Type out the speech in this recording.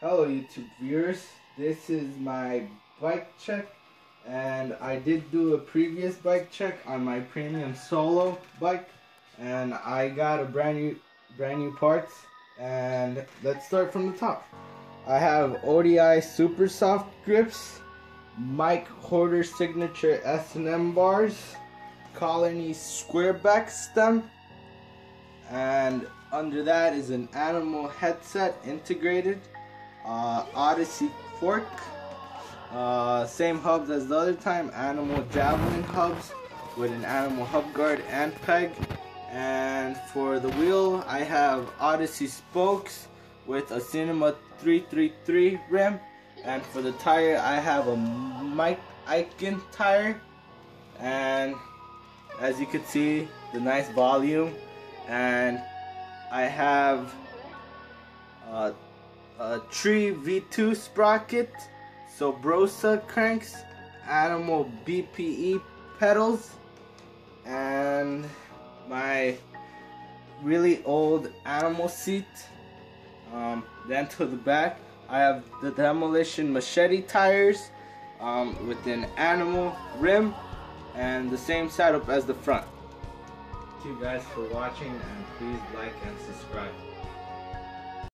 Hello YouTube viewers, this is my bike check, and I did do a previous bike check on my premium solo bike, and I got a brand new parts. And let's start from the top. I have ODI super soft grips, Mike Horder signature S&M bars, Colony square back stem, and under that is an Animal headset integrated. Odyssey fork, same hubs as the other time, Animal javelin hubs with an Animal hub guard and peg. And for the wheel, I have Odyssey spokes with a Cinema 333 rim. And for the tire, I have a Mike Aiken tire, and as you can see, the nice volume. And I have a Tree V2 sprocket, Sobrosa cranks, Animal BPE pedals, and my really old Animal seat. Then to the back, I have the Demolition Machete tires with an Animal rim and the same setup as the front. Thank you guys for watching, and please like and subscribe.